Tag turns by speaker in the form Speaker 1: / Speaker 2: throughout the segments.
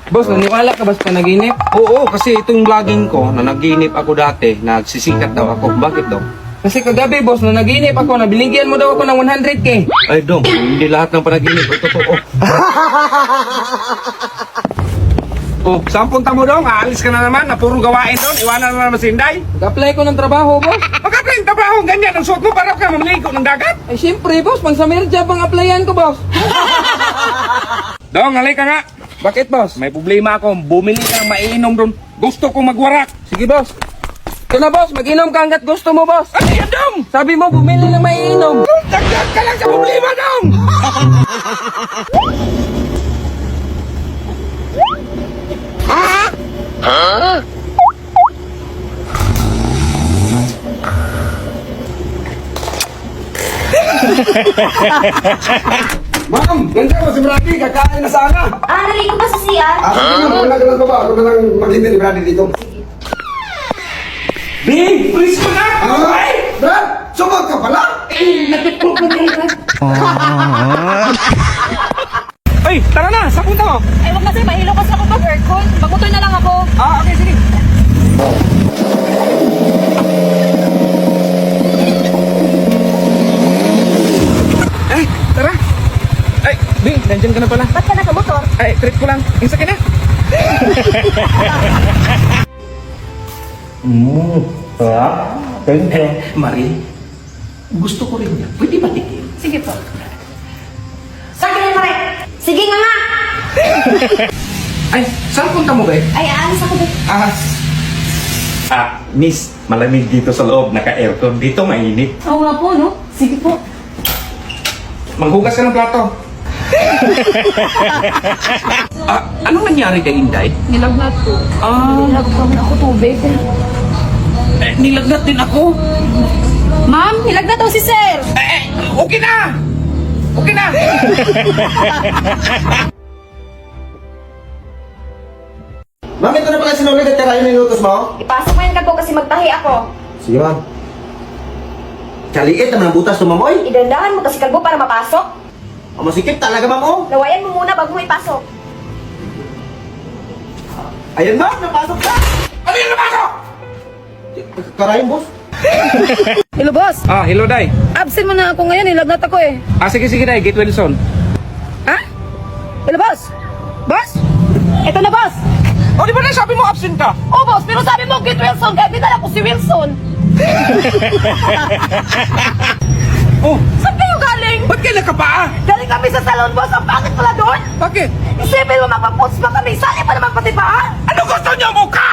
Speaker 1: Boss, naniwala ka ba sa panaginip?
Speaker 2: Oo, kasi itong vlogging ko, na naginip ako dati, nagsisikat daw ako. Bakit daw?
Speaker 1: Kasi kagabi, boss, na naginip ako, nabilinggihan mo daw ako ng 100K.
Speaker 2: Ay, Dong, hindi lahat ng panaginip ay totoo. Oh, saan punta mo, Dong? Aalis ka na naman, na puro gawain doon. Iwanan mo naman si Inday.
Speaker 1: Nag-apply ko ng trabaho, boss.
Speaker 2: Mag-apply yung trabaho, ganyan. Ang suot mo para ka mamaligo ng dagat.
Speaker 1: Ay, syempre, boss, pang summer job ang applyan ko, boss.
Speaker 2: Dong, halika nga.
Speaker 1: Bakit, boss?
Speaker 2: May problema ako. Bumili ka ng maiinom doon. Gusto kong magwarak.
Speaker 1: Sige, boss. Ito na, boss, mag-inom ka hanggat gusto mo, boss.
Speaker 2: Ano yan, Dong?
Speaker 1: Sabi mo, bumili ng maiinom.
Speaker 2: Dagdag ka lang sa problema, Dong!
Speaker 3: Ma'am, nandiyan mo si Brady, kakain na sana.
Speaker 4: Naligo ba sa CR?
Speaker 3: Sige ma'am, wala ka lang baba. Ako na lang maghintay ni Brady dito.
Speaker 2: Bing, please ko na! Ay!
Speaker 3: Brad, sumag ka pala?
Speaker 2: Ay, tara na! Saan punta mo?
Speaker 4: Ay, wag kasi, mahilo kasi ako pag-aircon. Magmotor na lang ako.
Speaker 2: Ah, okay, sige. Ay, tara! Ay, Bing, nandiyan ka na pala.
Speaker 4: Ba't ka nakamotor?
Speaker 2: Ay, trip ko lang. Isa ka na. Thank you. Marie, gusto ko rin yan. Pwede ba tikin?
Speaker 4: Sige po. Sa akin pare. Sige nga nga.
Speaker 2: Ay, saan punta mo, be?
Speaker 4: Ay, aalis ako dito.
Speaker 2: Miss, malamig dito sa loob. Naka-aircon. Dito mainit.
Speaker 4: Oo nga po, no? Sige po.
Speaker 2: Maghugas ka ng plato. Anong nangyari kay Inday?
Speaker 4: Nilagnat po. Nilagnat po ako tubig.
Speaker 2: Nilagnat din ako.
Speaker 4: Ma'am, nilagnat daw si sir.
Speaker 2: Okay na! Okay na!
Speaker 3: Ma'am, ito na pala sinulit at karahin na inutos mo.
Speaker 4: Ipasok mo yan ka po kasi magtahi ako.
Speaker 3: Sige ma'am. Kaliit naman ang butas tumamoy.
Speaker 4: Idandahan mo kasi kalbo para mapasok.
Speaker 3: O masikip talaga ma'am oh.
Speaker 4: Lawayan mo muna bago mo ipasok.
Speaker 3: Ayun ma'am, napasok ka.
Speaker 2: Ano yung napasok?
Speaker 3: Karahin boss.
Speaker 5: Hello, boss.
Speaker 2: Hello, Day.
Speaker 5: Absent mo na ako ngayon. Nilagnat ako eh.
Speaker 2: Sige, Day. Get Wilson.
Speaker 5: Ha? Hello, boss. Boss? Ito na, boss.
Speaker 2: O, di ba na sabi mo absent ka?
Speaker 5: Oh, boss. Pero sabi mo, get Wilson. Kaya di dala ko si Wilson.
Speaker 2: Oh,
Speaker 5: Saan kayo galing?
Speaker 2: ba't kayo nakapaa?
Speaker 5: Galing kami sa salon, boss. Ang pangit pala doon.
Speaker 2: Bakit?
Speaker 5: Isipin mo, mapapost pa kami. Sali pa naman pati pa.
Speaker 2: Ano gusto niyo, mukha?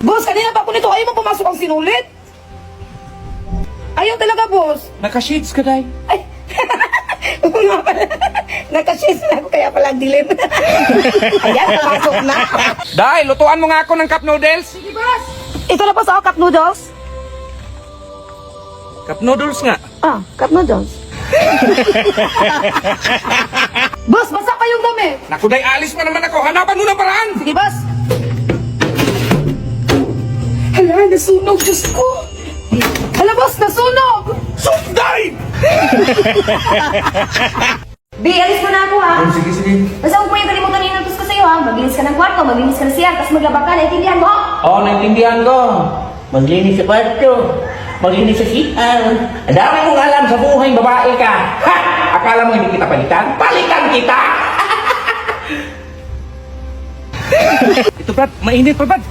Speaker 5: Boss, kanina pa ako nito. Ayaw mo pumasok ang sinulit. Ayaw talaga, boss.
Speaker 2: Naka-shades ka, Day.
Speaker 5: Ay. Oo nga pala. Nakashis na ako kaya pala ang dilim. Ayan, pumasok na.
Speaker 2: Day, lutuan mo nga ako ng cup noodles.
Speaker 5: Sige, boss. Ito na po sa cup noodles.
Speaker 2: Cup noodles nga.
Speaker 5: Cup noodles. Boss, basa pa yung dami.
Speaker 2: Naku, Day, alis pa naman ako. Hanapan mo ng paraan.
Speaker 5: Sige, boss. Hala, nasunog, Diyos ko. Hala, boss, nasunog.
Speaker 2: Day!
Speaker 4: Bi, alis mo na ako ha.
Speaker 3: Sige, sige.
Speaker 4: Basta huwag mo yung kalimutan yung inutos ko sa'yo ha. Maglinis ka ng kwarto, maglinis ka ng CR, tapos maglaba ka. Naintindihan mo?
Speaker 6: Oo, naintindihan ko. Maglinis sa kwarto. Maglinis sa CR. Ang dami mong alam sa buhay, babae ka. Ha! Akala mo hindi kita palitan? Palitan kita!
Speaker 2: Ito, Brad. Mainit pa, Brad.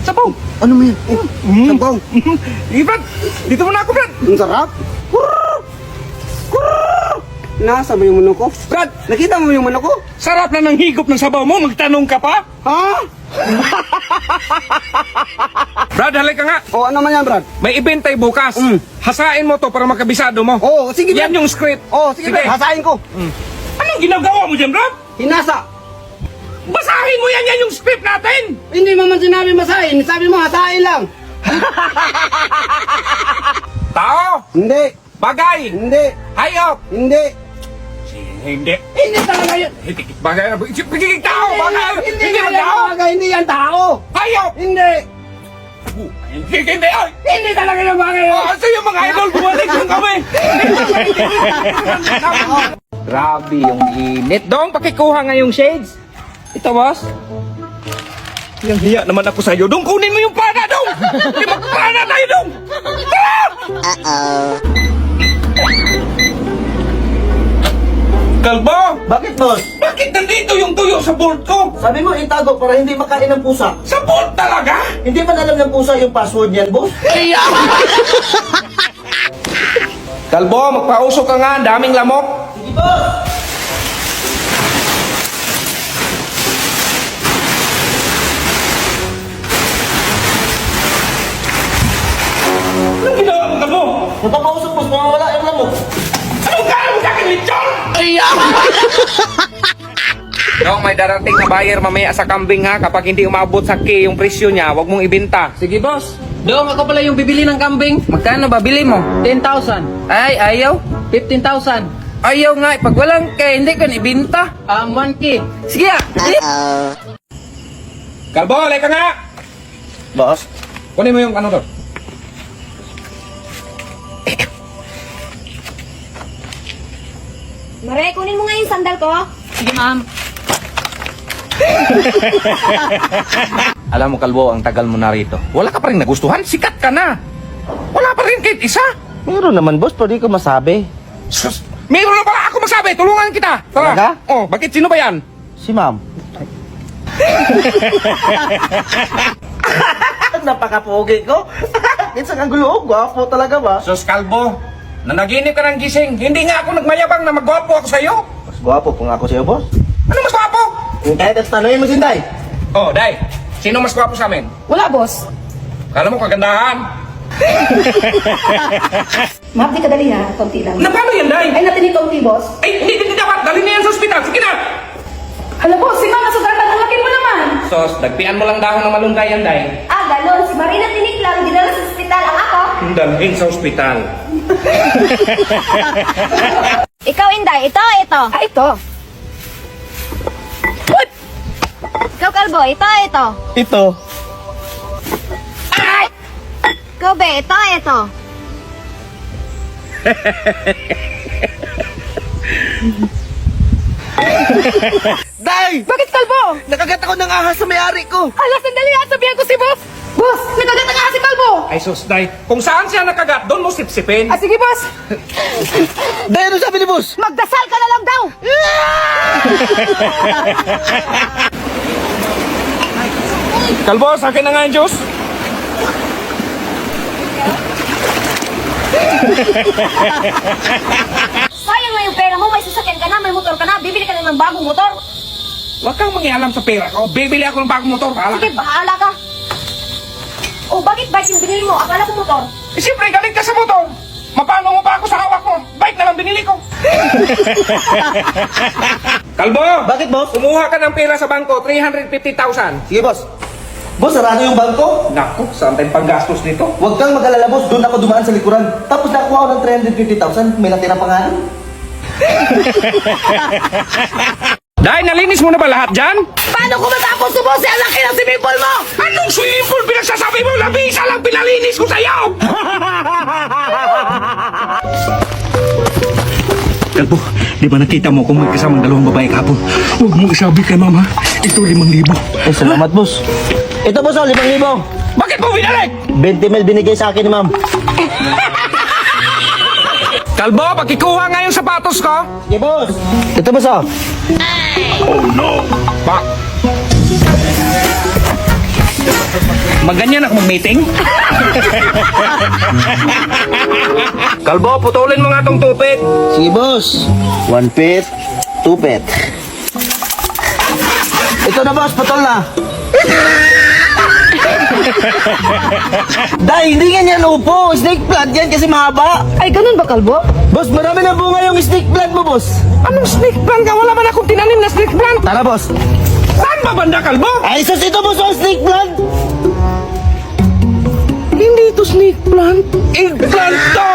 Speaker 2: Sabaw.
Speaker 3: Ano mo yan? Sabaw.
Speaker 2: Sige, Brad. Dito muna ako, Brad.
Speaker 3: Ang sarap. Nasa mo yung manok ko?
Speaker 2: Brad,
Speaker 3: Nakita mo yung manok ko?
Speaker 2: sarap na ng higop ng sabaw mo. Magtanong ka pa?
Speaker 3: Ha?
Speaker 2: Brad, halika nga.
Speaker 3: O ano man yan, Brad?
Speaker 2: May event tayo bukas. Hasain mo to para makabisado mo.
Speaker 3: Oo, sige, Brad.
Speaker 2: Yan yung script.
Speaker 3: Oo, sige, Brad. Hasain ko.
Speaker 2: Anong ginagawa mo dyan, Brad?
Speaker 3: Hinasa.
Speaker 2: Basahin mo yan yung script natin.
Speaker 3: Hindi mo man sinabi masahin. Sabi mo, hasain lang.
Speaker 2: Tao,
Speaker 3: Hindi.
Speaker 2: bagay,
Speaker 3: Hindi.
Speaker 2: hayop.
Speaker 3: Hindi.
Speaker 2: Hindi.
Speaker 3: Hindi talaga yun.
Speaker 2: Bagay, pagiging tao, bagay.
Speaker 3: Hindi
Speaker 2: Hindi
Speaker 3: yan
Speaker 2: tao.
Speaker 3: bagay. Hindi yan tao.
Speaker 2: Hayop.
Speaker 3: Hindi.
Speaker 2: Hindi, ay.
Speaker 3: Hindi talaga yung bagay.
Speaker 2: Kasi yung mga idol, bumalik lang kami.
Speaker 1: Grabe yung init. Dong, pakikuha nga yung shades. Ito, boss.
Speaker 2: Yung hiya naman ako sa'yo. Dong, kunin mo yung pana, Dong! Hindi magpana tayo, Dong! Kalbo!
Speaker 3: Bakit, boss?
Speaker 2: Bakit nandito yung tuyo sa board ko?
Speaker 3: Sabi mo itago para hindi makain ng pusa.
Speaker 2: Sa board talaga?
Speaker 3: Hindi man alam ng pusa yung password niyan, boss.
Speaker 2: Kalbo, magpausok ka nga. Ang daming lamok.
Speaker 3: Sige, boss.
Speaker 2: Anong ginawa mo, Kalbo?
Speaker 3: Napapausap, boss. Mawawala yung lamok.
Speaker 2: Anong gano'n mo sa akin, lechon?
Speaker 1: Dong, may darating na buyer mamaya sa kambing ha. Kapag hindi umabot sa key yung presyo niya, wag mong ibenta. Sige, boss. Dong, ako pala yung bibili ng kambing. Magkano ba bili mo?
Speaker 7: 10,000.
Speaker 1: Ay, ayaw.
Speaker 7: 15,000.
Speaker 1: Ayaw nga. Pag walang key, hindi ko na ibenta.
Speaker 7: 1K.
Speaker 1: Sige ah. Sige.
Speaker 2: Kalbo, alay ka nga!
Speaker 3: Boss?
Speaker 2: Kunin mo yung ano to.
Speaker 4: Mare, kunin mo nga yung sandal ko.
Speaker 7: Sige, ma'am.
Speaker 1: Alam mo, Kalbo, ang tagal mo na rito. Wala ka pa rin nagustuhan. Sikat ka na. Wala pa rin kahit isa.
Speaker 3: Meron naman, boss. Pero di ko masabi.
Speaker 2: Sus! Mayroon na pala ako masabi! Tulungan kita! Tara!
Speaker 3: Talaga?
Speaker 2: Oh, bakit sino ba yan?
Speaker 3: Si ma'am. Napakapogi ko. Minsan ang gulo. Gwapo talaga ba?
Speaker 2: Sus, Kalbo! Nanaginip ka ng gising. Hindi nga ako nagmayabang na magwapo ako sa'yo.
Speaker 3: Mas gwapo kung ako sa'yo, boss.
Speaker 2: Ano mas gwapo?
Speaker 3: Kahit at tanongin mo, Sinday.
Speaker 2: Oh, Day. Sino mas gwapo sa amin?
Speaker 5: Wala, boss.
Speaker 2: Kala mo kagandahan?
Speaker 5: Ma'am, di kadali ha. Konti lang.
Speaker 2: Na paano yan, Day?
Speaker 5: Ay, natin yung konti, boss.
Speaker 2: Ay, hindi dapat. Dali niya yan sa ospital. Sige na!
Speaker 5: Hala, boss, si ma'am, nasugatan ang laki mo naman.
Speaker 2: Sos, dagpian mo lang dahon ng malunggay yan, Day.
Speaker 4: Ah, galon. Si Marina tinik lang. Dinala sa ospital ang ako.
Speaker 2: Dalhin sa ospital.
Speaker 4: Ikaw, Inday. Ito.
Speaker 5: Ah, ito.
Speaker 4: Ikaw, Kalbo. Ito.
Speaker 3: Ito.
Speaker 4: Ikaw, Be. Ito.
Speaker 3: Day!
Speaker 5: Bakit, Kalbo?
Speaker 3: Nakagat ako ng ahas sa may-ari ko.
Speaker 5: Hala, sandali ha. Sabihan ko si boss. Boss, nagkagat nga si Kalbo.
Speaker 2: Ay, sus, Day. Kung saan siya nakagat, doon mo sipsipin.
Speaker 5: Ah, sige, boss.
Speaker 3: Day, ano sabi ni boss?
Speaker 5: Magdasal ka na lang daw.
Speaker 2: Kalbo, sa akin na nga yung juice.
Speaker 4: Sayang nga yung pera mo. May sasakyan ka na. May motor ka na. Bibili ka na ng bagong motor.
Speaker 2: Huwag kang mangialam sa pera ko. Bibili ako ng bagong motor. Bahala ka.
Speaker 4: Sige, bahala ka. Oh, bakit bike yung binili mo? Akala ko motor.
Speaker 2: Eh, siyempre, galing ka sa motor. Mapano mo pa ako sa hawak mo? Bike na lang binili ko. Kalbo!
Speaker 3: Bakit, boss?
Speaker 2: Kumuha ka ng pera sa bangko, 350,000.
Speaker 3: Sige, boss. Boss, sarado yung bangko.
Speaker 2: Naku, saan tayong panggastos nito?
Speaker 3: Huwag kang mag-alala, boss. Doon ako dumaan sa likuran. Tapos nakuha ko ng 350,000. May natira pa nga.
Speaker 2: Dahil nalinis mo na ba lahat dyan?
Speaker 5: Paano ko matapos si boss? Ang laki ng swimming pool mo.
Speaker 2: Anong swimming pool pinagsasabi mo? Labisa lang pinalinis ko sa'yo!
Speaker 8: Kalbo, di ba nakita mo kung may kasamang dalawang babae kapon? Huwag mong isabi kay mama. Ito 5,000.
Speaker 3: Eh, salamat, boss. Ito, boss, 5,000.
Speaker 2: Bakit mo binalik?
Speaker 3: 20 mil binigay sa akin ni ma'am.
Speaker 2: Kalbo, pakikuha nga yung sapatos ko.
Speaker 3: Sige, boss. Ito, boss, oh.
Speaker 2: Pa. Maganyan ako mag-meeting? Kalbo, putulin mo nga tong tupit.
Speaker 3: Sige, boss. 1 pet, 2 pet. Ito na, boss. Patol na. Day, hindi nga yan upo. Snake plant yan kasi mahaba.
Speaker 5: Ay, ganun ba, Kalbo?
Speaker 3: Boss, marami na bunga yung snake plant mo, boss.
Speaker 2: Anong snake plant ka? Wala man akong tinanim na snake plant.
Speaker 3: Tara, boss.
Speaker 2: Saan ba banda, Kalbo?
Speaker 3: Ay, sus, ito, boss, ang snake plant.
Speaker 2: Hindi ito snake plant. Eggplant to!